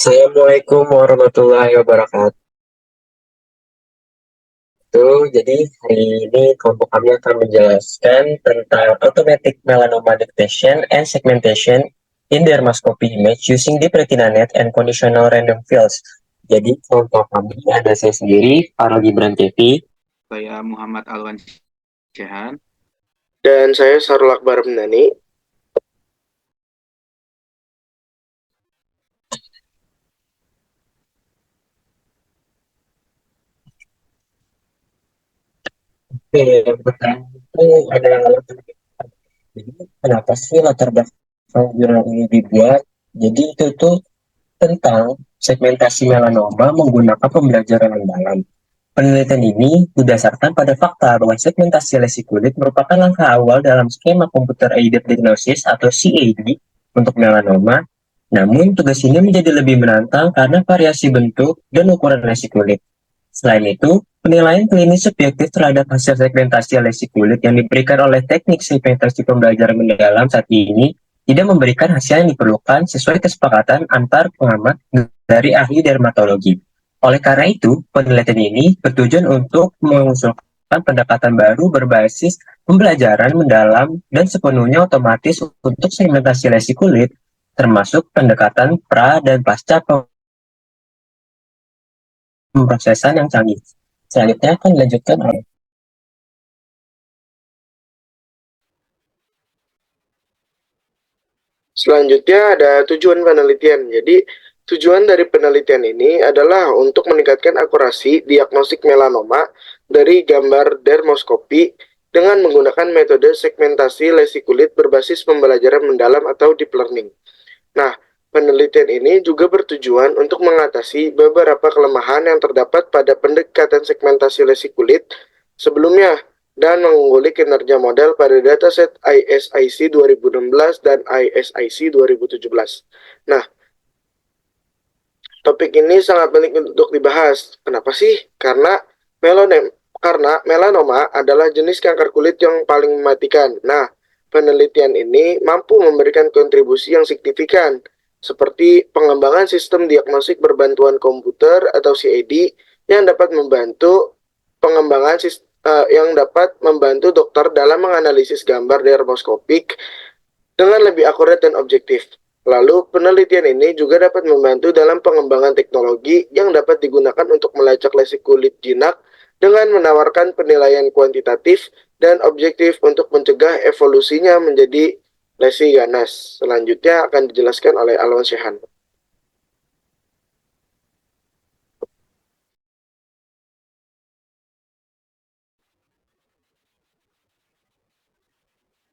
Assalamualaikum warahmatullahi wabarakatuh. Jadi hari ini kelompok kami akan menjelaskan tentang automatic melanoma detection and segmentation in dermoscopy image using deep retina net and conditional random fields. Jadi kelompok kami ada saya sendiri, Farel Gibran Kevi. Saya Muhammad Alwan Syahan. Dan saya Sarul Akbar Mendani. Oke, yang pertama itu adalah latar belakang. Jadi kenapa sih latar belakang jurnal ini dibuat? Jadi itu tuh tentang segmentasi melanoma menggunakan pembelajaran mendalam. Penelitian ini didasarkan pada fakta bahwa segmentasi lesi kulit merupakan langkah awal dalam skema Computer Aided Diagnosis atau CAD untuk melanoma. Namun, tugas ini menjadi lebih menantang karena variasi bentuk dan ukuran lesi kulit. Selain itu, penilaian klinis subjektif terhadap hasil segmentasi lesi kulit yang diberikan oleh teknik segmentasi pembelajaran mendalam saat ini tidak memberikan hasil yang diperlukan sesuai kesepakatan antar pengamat dari ahli dermatologi. Oleh karena itu, penelitian ini bertujuan untuk mengusulkan pendekatan baru berbasis pembelajaran mendalam dan sepenuhnya otomatis untuk segmentasi lesi kulit, termasuk pendekatan pra dan pasca pemrosesan yang canggih. Selanjutnya akan dilanjutkan oleh Selanjutnya ada tujuan penelitian. Jadi, tujuan dari penelitian ini adalah untuk meningkatkan akurasi diagnostik melanoma dari gambar dermoskopi dengan menggunakan metode segmentasi lesi kulit berbasis pembelajaran mendalam atau deep learning. Nah, penelitian ini juga bertujuan untuk mengatasi beberapa kelemahan yang terdapat pada pendekatan segmentasi lesi kulit sebelumnya dan mengungguli kinerja model pada dataset ISIC 2016 dan ISIC 2017. Nah, topik ini sangat penting untuk dibahas. Kenapa sih? Karena melanoma adalah jenis kanker kulit yang paling mematikan. Nah, penelitian ini mampu memberikan kontribusi yang signifikan, seperti pengembangan sistem diagnostik berbantuan komputer atau CAD yang dapat membantu yang dapat membantu dokter dalam menganalisis gambar dermoskopik dengan lebih akurat dan objektif. Lalu, penelitian ini juga dapat membantu dalam pengembangan teknologi yang dapat digunakan untuk melacak lesi kulit jinak dengan menawarkan penilaian kuantitatif dan objektif untuk mencegah evolusinya menjadi lesi ganas. Selanjutnya akan dijelaskan oleh Alwan Syahan.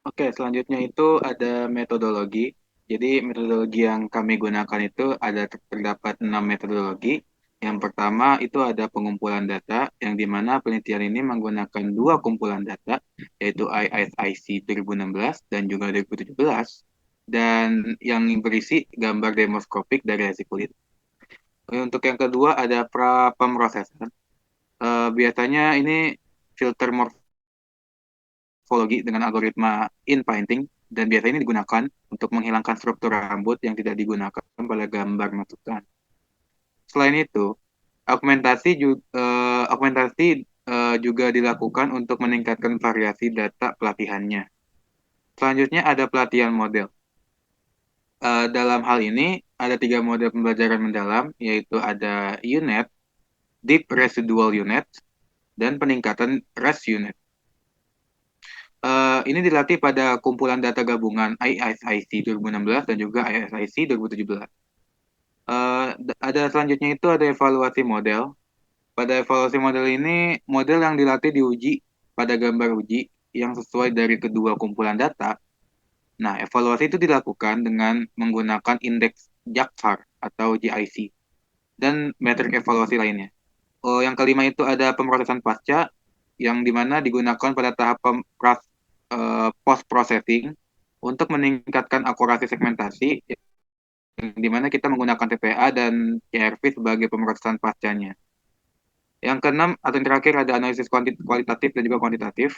Oke, selanjutnya itu ada metodologi. Jadi metodologi yang kami gunakan itu terdapat 6 metodologi. Yang pertama itu ada pengumpulan data, yang dimana penelitian ini menggunakan dua kumpulan data, yaitu ISIC 2016 dan juga 2017, dan yang berisi gambar demoskopik dari hasil kulit. Untuk yang kedua ada pemrosesan. Biasanya ini filter morfologi dengan algoritma inpainting, dan biasanya ini digunakan untuk menghilangkan struktur rambut yang tidak digunakan pada gambar masukan. Selain itu, augmentasi juga dilakukan untuk meningkatkan variasi data pelatihannya. Selanjutnya ada pelatihan model. Dalam hal ini ada tiga model pembelajaran mendalam, yaitu ada UNet, Deep Residual Unit, dan peningkatan Res Unit. Ini dilatih pada kumpulan data gabungan ISIC 2016 dan juga ISIC 2017. Ada selanjutnya itu ada evaluasi model. Pada evaluasi model ini, model yang dilatih diuji pada gambar uji yang sesuai dari kedua kumpulan data. Nah, evaluasi itu dilakukan dengan menggunakan indeks JAXAR atau JIC dan metrik evaluasi lainnya. Yang kelima itu ada pemrosesan pasca yang dimana digunakan pada tahap post processing untuk meningkatkan akurasi segmentasi, di mana kita menggunakan TPA dan CRV sebagai pemrosesan pascanya. Yang keenam atau yang terakhir ada analisis kualitatif dan juga kuantitatif.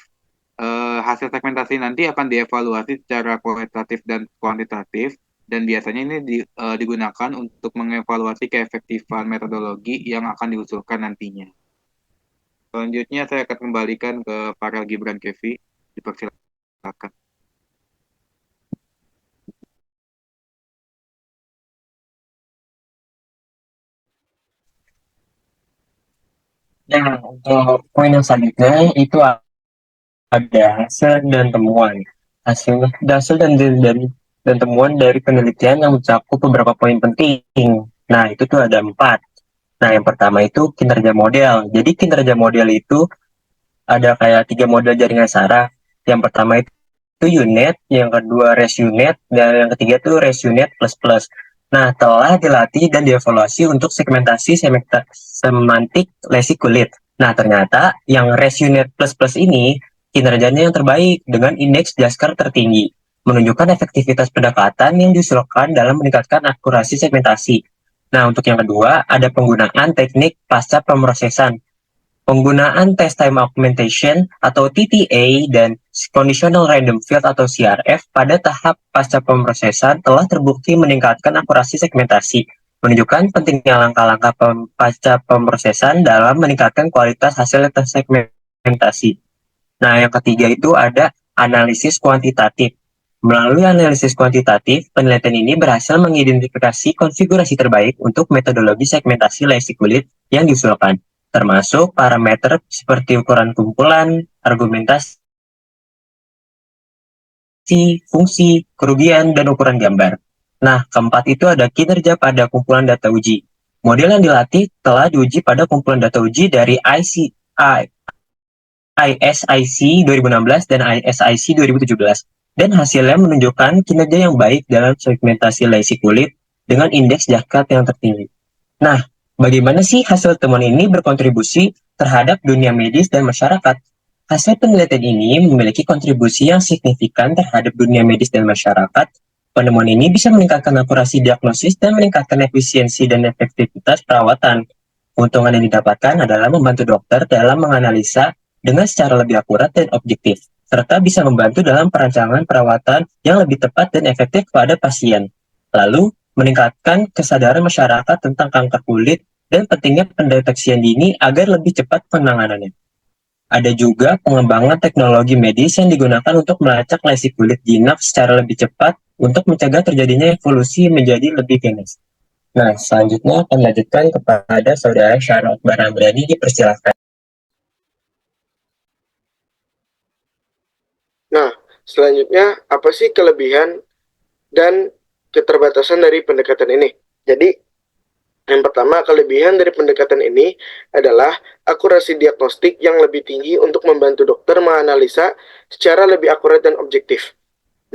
Hasil segmentasi nanti akan dievaluasi secara kualitatif dan kuantitatif Dan biasanya ini digunakan untuk mengevaluasi keefektifan metodologi yang akan diusulkan nantinya. Selanjutnya saya akan kembalikan ke Farel Gibran Kevi. Dipersilakan. Nah, untuk poin yang selanjutnya itu ada hasil dan temuan. Hasil dan temuan dari penelitian yang mencakup beberapa poin penting. Nah, itu tuh ada 4. Nah, yang pertama itu kinerja model. Jadi kinerja model itu ada kayak 3 model jaringan saraf. Yang pertama itu UNet, yang kedua ResUnit, dan yang ketiga itu ResUnit plus plus. Nah, telah dilatih dan dievaluasi untuk segmentasi semantik lesi kulit. Nah, ternyata yang ResUnit plus plus ini kinerjanya yang terbaik dengan indeks Jaskar tertinggi, menunjukkan efektivitas pendekatan yang diusulkan dalam meningkatkan akurasi segmentasi. Nah, untuk yang kedua, ada penggunaan teknik pasca pemrosesan. Penggunaan test time augmentation atau TTA dan conditional random field atau CRF pada tahap pasca pemrosesan telah terbukti meningkatkan akurasi segmentasi, menunjukkan pentingnya langkah-langkah pasca pemrosesan dalam meningkatkan kualitas hasil segmentasi. Nah, yang ketiga itu ada analisis kuantitatif. Melalui analisis kuantitatif, penelitian ini berhasil mengidentifikasi konfigurasi terbaik untuk metodologi segmentasi lesi kulit yang diusulkan, termasuk parameter seperti ukuran kumpulan, argumentasi, fungsi, kerugian, dan ukuran gambar. Nah, keempat itu ada kinerja pada kumpulan data uji. Model yang dilatih telah diuji pada kumpulan data uji dari ISIC 2016 dan ISIC 2017, dan hasilnya menunjukkan kinerja yang baik dalam segmentasi lesi kulit dengan indeks Jakat yang tertinggi. Nah, bagaimana sih hasil temuan ini berkontribusi terhadap dunia medis dan masyarakat? Hasil penelitian ini memiliki kontribusi yang signifikan terhadap dunia medis dan masyarakat. Penemuan ini bisa meningkatkan akurasi diagnosis dan meningkatkan efisiensi dan efektivitas perawatan. Keuntungan yang didapatkan adalah membantu dokter dalam menganalisa dengan secara lebih akurat dan objektif, serta bisa membantu dalam perancangan perawatan yang lebih tepat dan efektif kepada pasien. Lalu, meningkatkan kesadaran masyarakat tentang kanker kulit dan pentingnya pendeteksian dini agar lebih cepat penanganannya. Ada juga pengembangan teknologi medis yang digunakan untuk melacak lesi kulit jinak secara lebih cepat untuk mencegah terjadinya evolusi menjadi lebih genetis. Nah, selanjutnya akan lanjutkan kepada Saudara Syarot Barambrani, dipersilakan. Nah, selanjutnya apa sih kelebihan dan keterbatasan dari pendekatan ini? Jadi, yang pertama, kelebihan dari pendekatan ini adalah akurasi diagnostik yang lebih tinggi untuk membantu dokter menganalisa secara lebih akurat dan objektif.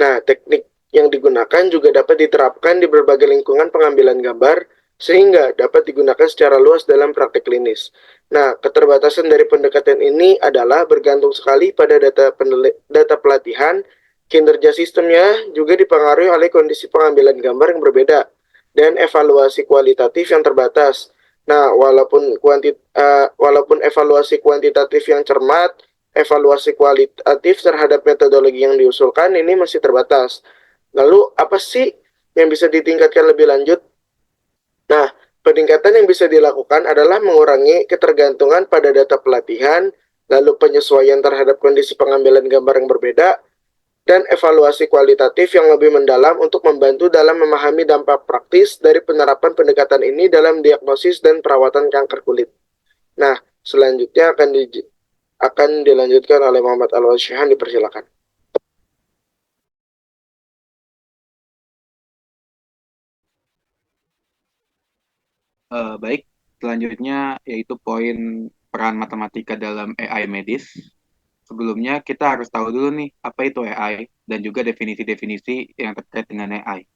Nah, teknik yang digunakan juga dapat diterapkan di berbagai lingkungan pengambilan gambar, sehingga dapat digunakan secara luas dalam praktek klinis. Nah, keterbatasan dari pendekatan ini adalah bergantung sekali pada data pelatihan, kinerja sistemnya juga dipengaruhi oleh kondisi pengambilan gambar yang berbeda, dan evaluasi kualitatif yang terbatas. Nah, walaupun evaluasi kuantitatif yang cermat, evaluasi kualitatif terhadap metodologi yang diusulkan ini masih terbatas. Lalu, apa sih yang bisa ditingkatkan lebih lanjut? Nah, peningkatan yang bisa dilakukan adalah mengurangi ketergantungan pada data pelatihan, lalu penyesuaian terhadap kondisi pengambilan gambar yang berbeda, dan evaluasi kualitatif yang lebih mendalam untuk membantu dalam memahami dampak praktis dari penerapan pendekatan ini dalam diagnosis dan perawatan kanker kulit. Nah, selanjutnya akan dilanjutkan oleh Muhammad Al-Wasyihan, dipersilakan. Baik, selanjutnya yaitu poin peran matematika dalam AI medis. Sebelumnya kita harus tahu dulu nih apa itu AI dan juga definisi-definisi yang terkait dengan AI.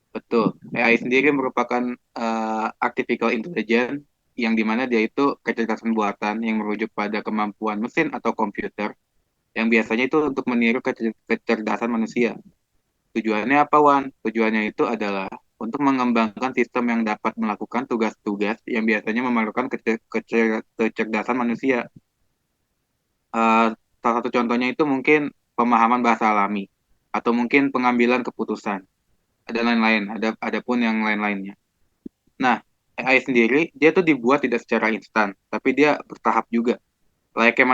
Betul, AI sendiri merupakan artificial intelligence yang dimana dia itu kecerdasan buatan yang merujuk pada kemampuan mesin atau komputer yang biasanya itu untuk meniru kecerdasan manusia. Tujuannya apa, Wan? Tujuannya itu adalah untuk mengembangkan sistem yang dapat melakukan tugas-tugas yang biasanya memerlukan kecerdasan manusia. Eh, Salah satu contohnya itu mungkin pemahaman bahasa alami atau mungkin pengambilan keputusan. ada lain-lain, ada pun yang lain-lainnya. Nah, AI sendiri dia tuh dibuat tidak secara instan, tapi dia bertahap juga. Layaknya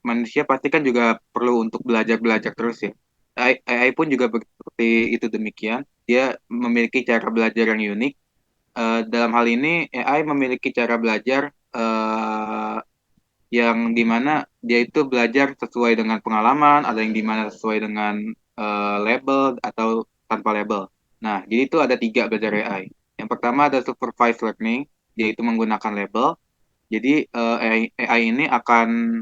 manusia pasti kan juga perlu untuk belajar-belajar terus ya. AI pun juga seperti itu demikian. Dia memiliki cara belajar yang unik. Dalam hal ini AI memiliki cara belajar yang dimana dia itu belajar sesuai dengan pengalaman, ada yang dimana sesuai dengan label atau tanpa label. Nah, jadi itu ada tiga belajar AI. Yang pertama ada supervised learning, yaitu menggunakan label. Jadi AI ini akan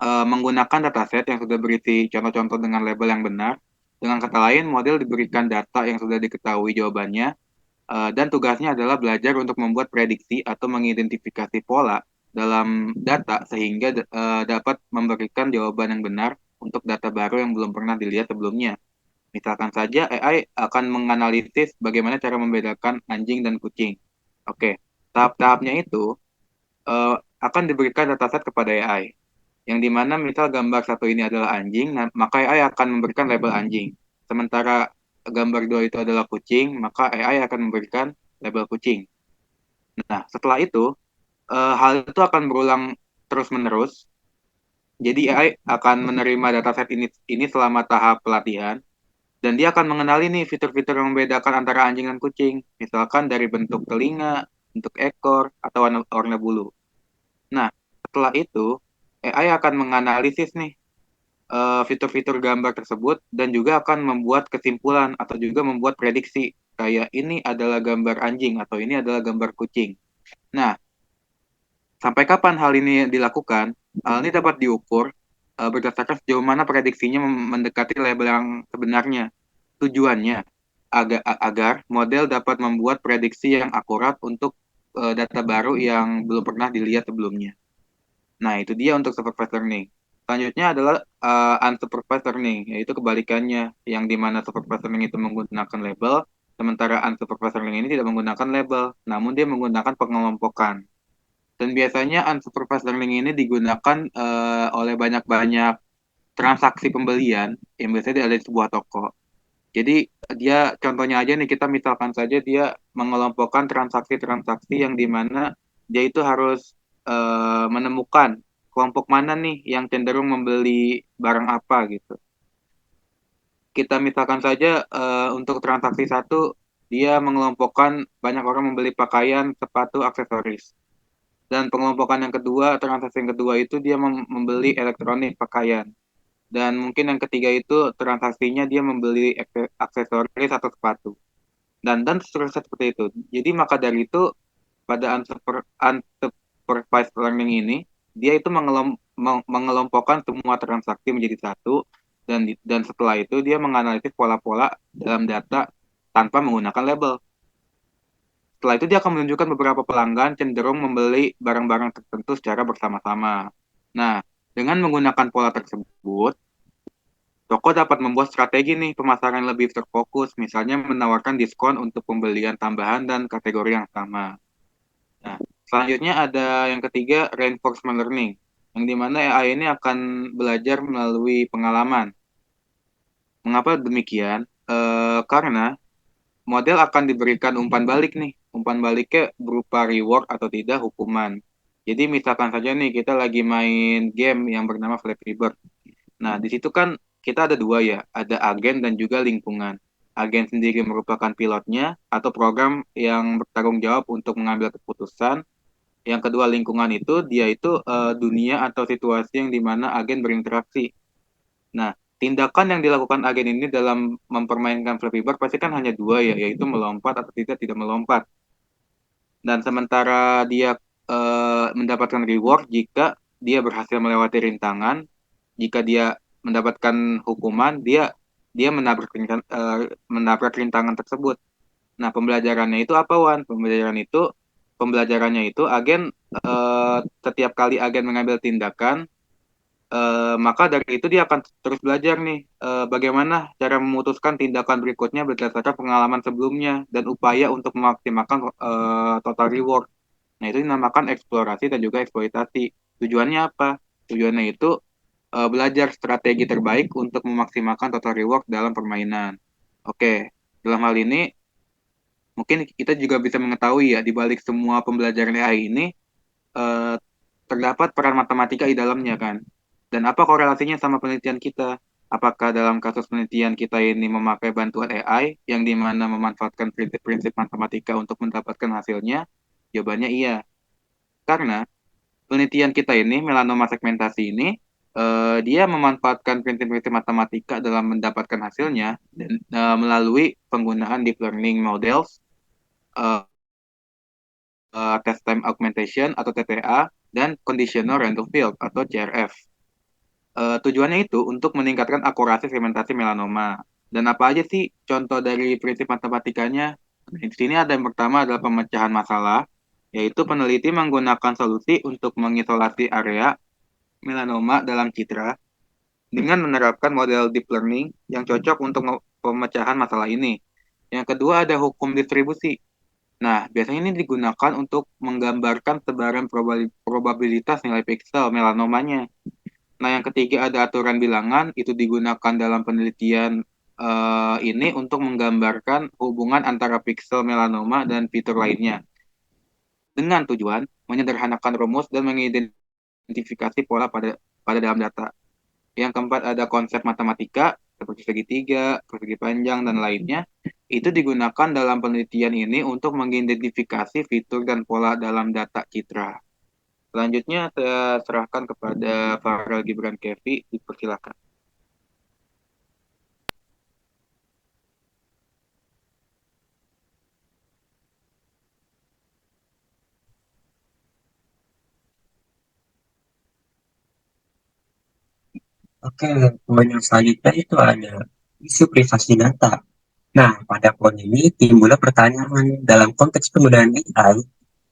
menggunakan dataset yang sudah berisi contoh-contoh dengan label yang benar. Dengan kata lain, model diberikan data yang sudah diketahui jawabannya, dan tugasnya adalah belajar untuk membuat prediksi atau mengidentifikasi pola dalam data sehingga dapat memberikan jawaban yang benar untuk data baru yang belum pernah dilihat sebelumnya. Misalkan saja AI akan menganalisis bagaimana cara membedakan anjing dan kucing. Oke, tahap-tahapnya itu akan diberikan dataset kepada AI. Yang dimana misal gambar satu ini adalah anjing, nah, maka AI akan memberikan label anjing. Sementara gambar dua itu adalah kucing, maka AI akan memberikan label kucing. Nah, setelah itu, hal itu akan berulang terus-menerus. Jadi AI akan menerima dataset ini selama tahap pelatihan, dan dia akan mengenali nih fitur-fitur yang membedakan antara anjing dan kucing. Misalkan dari bentuk telinga, bentuk ekor, atau warna bulu. Nah, setelah itu, AI akan menganalisis nih fitur-fitur gambar tersebut dan juga akan membuat kesimpulan atau juga membuat prediksi kayak ini adalah gambar anjing atau ini adalah gambar kucing. Nah, sampai kapan hal ini dilakukan? Hal ini dapat diukur berdasarkan sejauh mana prediksinya mendekati label yang sebenarnya. Tujuannya agar model dapat membuat prediksi yang akurat untuk data baru yang belum pernah dilihat sebelumnya. Nah, itu dia untuk supervised learning. Selanjutnya adalah unsupervised learning, yaitu kebalikannya, yang dimana supervised learning itu menggunakan label, sementara unsupervised learning ini tidak menggunakan label, namun dia menggunakan pengelompokan. Dan biasanya unsupervised learning ini digunakan oleh banyak-banyak transaksi pembelian yang biasanya ada di sebuah toko. Jadi dia contohnya aja nih kita misalkan saja dia mengelompokkan transaksi-transaksi yang dimana dia itu harus menemukan kelompok mana nih yang cenderung membeli barang apa gitu. Kita misalkan saja untuk transaksi satu dia mengelompokkan banyak orang membeli pakaian, sepatu, aksesoris. Dan pengelompokan yang kedua, transaksi yang kedua itu dia membeli elektronik, pakaian. Dan mungkin yang ketiga itu transaksinya dia membeli aksesoris atau sepatu. Dan seterusnya seperti itu. Jadi maka dari itu pada unsupervised learning ini dia itu mengelompokkan semua transaksi menjadi satu dan setelah itu dia menganalisis pola-pola dalam data tanpa menggunakan label. Setelah itu dia akan menunjukkan beberapa pelanggan cenderung membeli barang-barang tertentu secara bersama-sama. Nah, dengan menggunakan pola tersebut, toko dapat membuat strategi nih pemasaran lebih terfokus, misalnya menawarkan diskon untuk pembelian tambahan dan kategori yang sama. Nah, selanjutnya ada yang ketiga, reinforcement learning, yang dimana AI ini akan belajar melalui pengalaman. Mengapa demikian? Karena model akan diberikan umpan balik nih. Umpan baliknya berupa reward atau tidak hukuman. Jadi misalkan saja nih kita lagi main game yang bernama Flappy Bird. Nah, di situ kan kita ada dua ya, ada agen dan juga lingkungan. Agen sendiri merupakan pilotnya atau program yang bertanggung jawab untuk mengambil keputusan. Yang kedua lingkungan itu dia itu dunia atau situasi yang dimana agen berinteraksi. Nah, tindakan yang dilakukan agen ini dalam mempermainkan Flappy Bird pasti kan hanya dua ya, yaitu melompat atau tidak melompat. Dan sementara dia mendapatkan reward jika dia berhasil melewati rintangan, jika dia mendapatkan hukuman, dia dia menabrak rintangan tersebut. Nah, pembelajarannya itu apa, Wan? Pembelajarannya itu agen setiap kali agen mengambil tindakan, maka dari itu dia akan terus belajar nih bagaimana cara memutuskan tindakan berikutnya berdasarkan pengalaman sebelumnya dan upaya untuk memaksimalkan total reward. Nah, itu dinamakan eksplorasi dan juga eksploitasi. Tujuannya apa? Tujuannya itu belajar strategi terbaik untuk memaksimalkan total reward dalam permainan. Oke. Dalam hal ini, mungkin kita juga bisa mengetahui ya, di balik semua pembelajaran AI ini, eh, terdapat peran matematika di dalamnya kan. Dan apa korelasinya sama penelitian kita? Apakah dalam kasus penelitian kita ini memakai bantuan AI yang dimana memanfaatkan prinsip-prinsip matematika untuk mendapatkan hasilnya? Jawabannya iya. Karena penelitian kita ini, melanoma segmentasi ini, dia memanfaatkan prinsip-prinsip matematika dalam mendapatkan hasilnya dan melalui penggunaan deep learning models, eh, test time augmentation atau TTA, dan conditional random field atau CRF. Tujuannya itu untuk meningkatkan akurasi segmentasi melanoma. Dan apa aja sih contoh dari prinsip matematikanya? Nah, di sini ada yang pertama adalah pemecahan masalah, yaitu peneliti menggunakan solusi untuk mengisolasi area melanoma dalam citra dengan menerapkan model deep learning yang cocok untuk pemecahan masalah ini. Yang kedua ada hukum distribusi. Nah, biasanya ini digunakan untuk menggambarkan sebaran probabilitas nilai piksel melanomanya. Nah, yang ketiga ada aturan bilangan, itu digunakan dalam penelitian ini untuk menggambarkan hubungan antara piksel melanoma dan fitur lainnya, dengan tujuan menyederhanakan rumus dan mengidentifikasi pola pada dalam data. Yang keempat ada konsep matematika, seperti segitiga, persegi panjang, dan lainnya. Itu digunakan dalam penelitian ini untuk mengidentifikasi fitur dan pola dalam data citra. Selanjutnya saya serahkan kepada Farel Gibran Kevi, dipersilakan. Oke, poin yang selanjutnya itu ada isu privasi data. Nah, pada poin ini timbullah pertanyaan dalam konteks penggunaan AI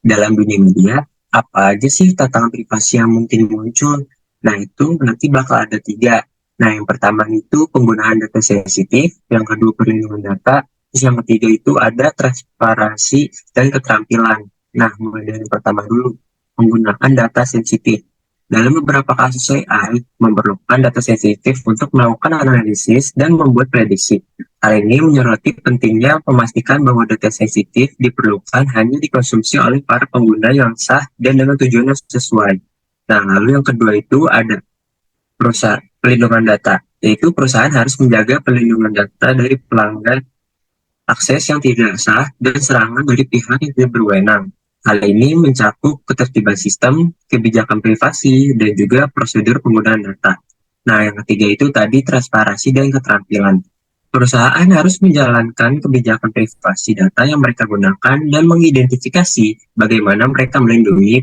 dalam dunia media, apa aja sih tantangan privasi yang mungkin muncul? Nah, itu nanti bakal ada tiga. Nah, yang pertama itu penggunaan data sensitif, yang kedua perlindungan data, terus yang ketiga itu ada transparansi dan keterampilan. Nah, mulai dari yang pertama dulu, penggunaan data sensitif. Dalam beberapa kasus AI memerlukan data sensitif untuk melakukan analisis dan membuat prediksi. Hal ini menyoroti pentingnya memastikan bahwa data sensitif diperlukan hanya dikonsumsi oleh para pengguna yang sah dan dengan tujuan yang sesuai. Nah, lalu yang kedua itu ada perusahaan pelindungan data, yaitu perusahaan harus menjaga pelindungan data dari pelanggan, akses yang tidak sah, dan serangan dari pihak yang tidak berwenang. Hal ini mencakup ketertiban sistem, kebijakan privasi, dan juga prosedur penggunaan data. Nah, yang ketiga itu tadi transparansi dan keterampilan. Perusahaan harus menjalankan kebijakan privasi data yang mereka gunakan dan mengidentifikasi bagaimana mereka melindungi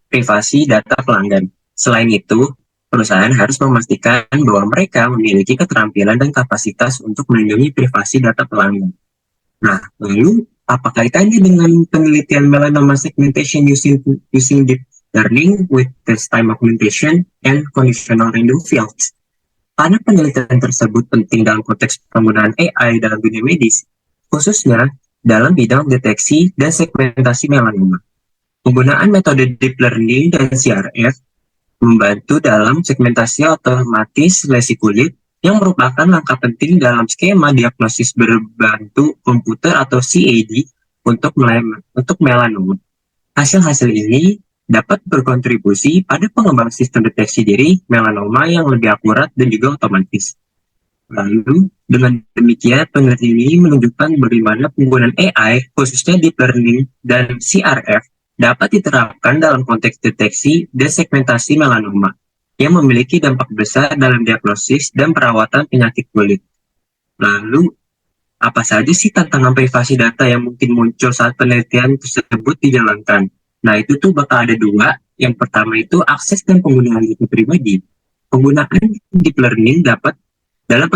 privasi data pelanggan. Selain itu, perusahaan harus memastikan bahwa mereka memiliki keterampilan dan kapasitas untuk melindungi privasi data pelanggan. Nah, lalu apa kaitannya dengan penelitian melanoma segmentation using deep learning with test time augmentation and conditional random fields? Karena penelitian tersebut penting dalam konteks penggunaan AI dalam dunia medis, khususnya dalam bidang deteksi dan segmentasi melanoma. Penggunaan metode deep learning dan CRF membantu dalam segmentasi otomatis lesi kulit yang merupakan langkah penting dalam skema diagnosis berbantu komputer atau CAD untuk melanoma. Hasil-hasil ini dapat berkontribusi pada pengembangan sistem deteksi diri melanoma yang lebih akurat dan juga otomatis. Lalu, dengan demikian, penelitian ini menunjukkan bagaimana penggunaan AI, khususnya deep learning dan CRF, dapat diterapkan dalam konteks deteksi dan segmentasi melanoma, yang memiliki dampak besar dalam diagnosis dan perawatan penyakit kulit. Lalu, apa saja sih tantangan privasi data yang mungkin muncul saat penelitian tersebut dijalankan? Nah, itu tuh bakal ada dua. Yang pertama itu akses dan penggunaan data pribadi. Penggunaan deep learning dalam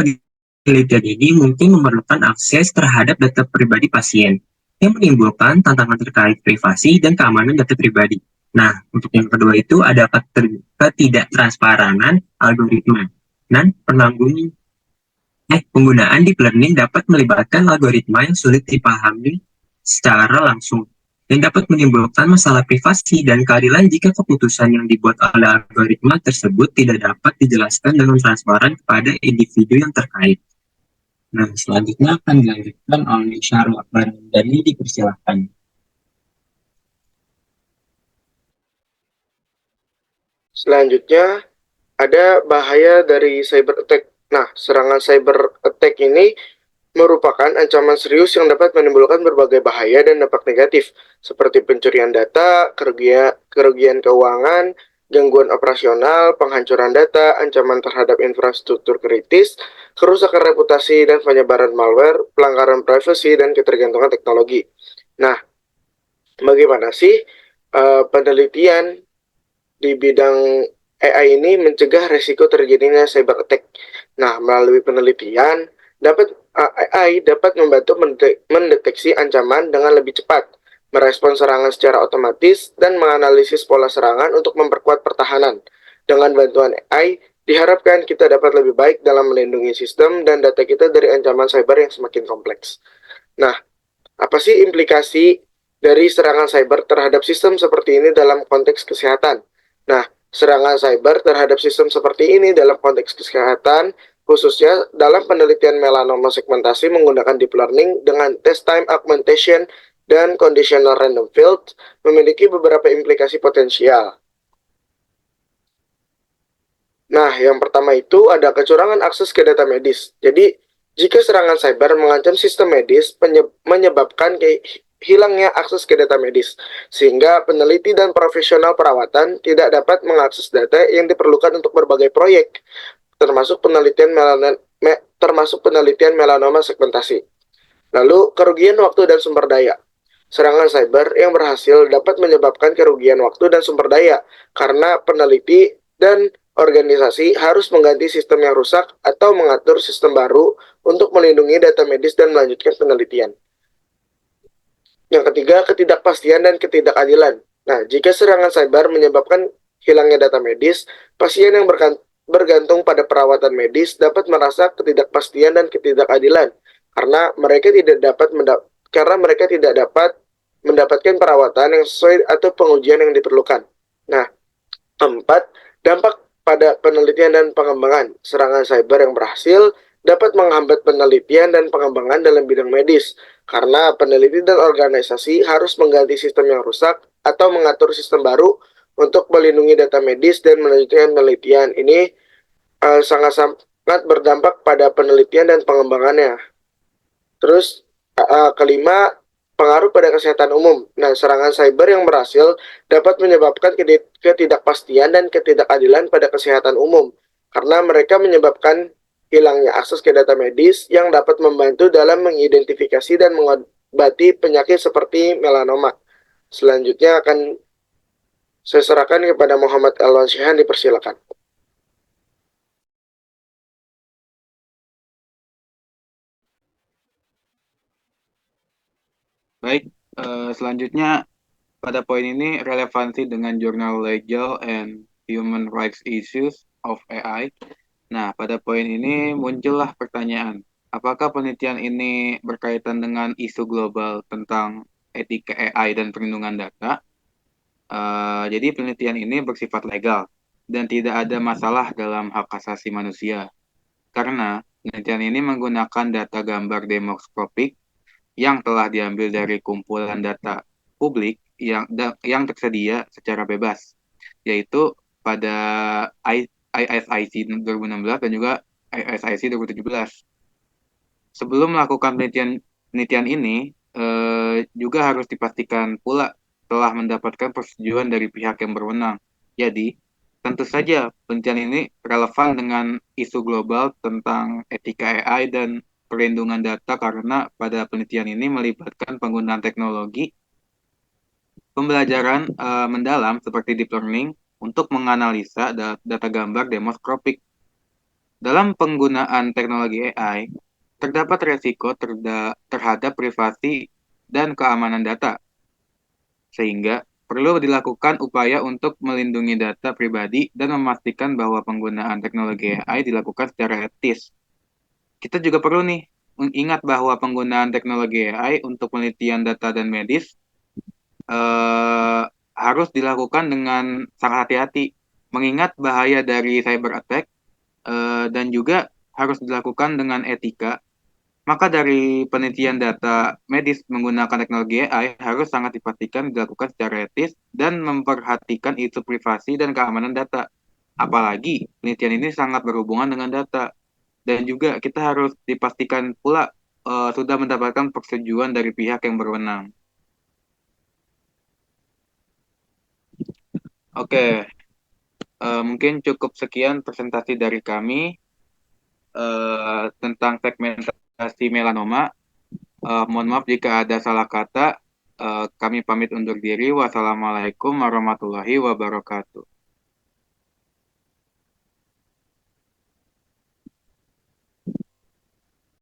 penelitian ini mungkin memerlukan akses terhadap data pribadi pasien, yang menimbulkan tantangan terkait privasi dan keamanan data pribadi. Nah, untuk yang kedua itu ada ketidaktransparanan algoritma dan penggunaan deep learning dapat melibatkan algoritma yang sulit dipahami secara langsung dan dapat menimbulkan masalah privasi dan keadilan jika keputusan yang dibuat oleh algoritma tersebut tidak dapat dijelaskan dengan transparan kepada individu yang terkait. Nah, selanjutnya akan dilanjutkan oleh Syarul Akbar Dani, dipersilakan. Selanjutnya, ada bahaya dari cyber attack. Nah, serangan cyber attack ini merupakan ancaman serius yang dapat menimbulkan berbagai bahaya dan dampak negatif, seperti pencurian data, kerugian keuangan, gangguan operasional, penghancuran data, ancaman terhadap infrastruktur kritis, kerusakan reputasi dan penyebaran malware, pelanggaran privasi, dan ketergantungan teknologi. Nah, bagaimana sih penelitian di bidang AI ini mencegah resiko terjadinya cyber attack? Nah, melalui penelitian, AI dapat membantu mendeteksi ancaman dengan lebih cepat, merespons serangan secara otomatis, dan menganalisis pola serangan untuk memperkuat pertahanan. Dengan bantuan AI, diharapkan kita dapat lebih baik dalam melindungi sistem dan data kita dari ancaman cyber yang semakin kompleks. Nah, apa sih implikasi dari serangan cyber terhadap sistem seperti ini dalam konteks kesehatan? Nah, serangan cyber terhadap sistem seperti ini dalam konteks kesehatan, khususnya dalam penelitian melanoma segmentasi menggunakan deep learning dengan test time augmentation dan conditional random field, memiliki beberapa implikasi potensial. Nah, yang pertama itu ada kecurangan akses ke data medis. Jadi, jika serangan cyber mengancam sistem medis, menyebabkan hilangnya akses ke data medis, sehingga peneliti dan profesional perawatan tidak dapat mengakses data yang diperlukan untuk berbagai proyek, termasuk penelitian melanoma segmentasi. Lalu, kerugian waktu dan sumber daya. Serangan cyber yang berhasil dapat menyebabkan kerugian waktu dan sumber daya karena peneliti dan organisasi harus mengganti sistem yang rusak atau mengatur sistem baru untuk melindungi data medis dan melanjutkan penelitian. Yang ketiga, ketidakpastian dan ketidakadilan. Nah, jika serangan cyber menyebabkan hilangnya data medis, pasien yang bergantung pada perawatan medis dapat merasa ketidakpastian dan ketidakadilan karena mereka tidak dapat mendapatkan perawatan yang sesuai atau pengujian yang diperlukan. Nah, keempat, dampak pada penelitian dan pengembangan. Serangan cyber yang berhasil dapat menghambat penelitian dan pengembangan dalam bidang medis, karena peneliti dan organisasi harus mengganti sistem yang rusak atau mengatur sistem baru untuk melindungi data medis dan melanjutkan penelitian. Ini sangat-sangat berdampak pada penelitian dan pengembangannya. Terus kelima, pengaruh pada kesehatan umum. Nah, serangan cyber yang berhasil dapat menyebabkan ketidakpastian dan ketidakadilan pada kesehatan umum karena mereka menyebabkan hilangnya akses ke data medis yang dapat membantu dalam mengidentifikasi dan mengobati penyakit seperti melanoma. Selanjutnya akan saya serahkan kepada Muhammad Elwan Syihan, dipersilakan. Baik, selanjutnya pada poin ini relevansi dengan jurnal Legal and Human Rights Issues of AI. Nah, pada poin ini muncullah pertanyaan, apakah penelitian ini berkaitan dengan isu global tentang etika AI dan perlindungan data? Jadi penelitian ini bersifat legal dan tidak ada masalah dalam hak asasi manusia karena penelitian ini menggunakan data gambar demoskopik yang telah diambil dari kumpulan data publik yang tersedia secara bebas, yaitu pada ISIC 2016 dan juga ISIC 2017. Sebelum melakukan penelitian ini, juga harus dipastikan pula telah mendapatkan persetujuan dari pihak yang berwenang. Jadi, tentu saja penelitian ini relevan dengan isu global tentang etika AI dan perlindungan data karena pada penelitian ini melibatkan penggunaan teknologi pembelajaran mendalam seperti deep learning untuk menganalisa data gambar demoskopik. Dalam penggunaan teknologi AI, terdapat resiko terhadap privasi dan keamanan data, sehingga perlu dilakukan upaya untuk melindungi data pribadi dan memastikan bahwa penggunaan teknologi AI dilakukan secara etis. Kita juga perlu nih mengingat bahwa penggunaan teknologi AI untuk penelitian data dan medis harus dilakukan dengan sangat hati-hati, mengingat bahaya dari cyber attack dan juga harus dilakukan dengan etika Maka dari penelitian data medis menggunakan teknologi AI harus sangat dipastikan dilakukan secara etis dan memperhatikan isu privasi dan keamanan data. Apalagi penelitian ini sangat berhubungan dengan data. Dan juga kita harus dipastikan pula sudah mendapatkan persetujuan dari pihak yang berwenang. Oke, mungkin cukup sekian presentasi dari kami tentang segmentasi melanoma. Mohon maaf jika ada salah kata. Kami pamit undur diri. Wassalamualaikum warahmatullahi wabarakatuh.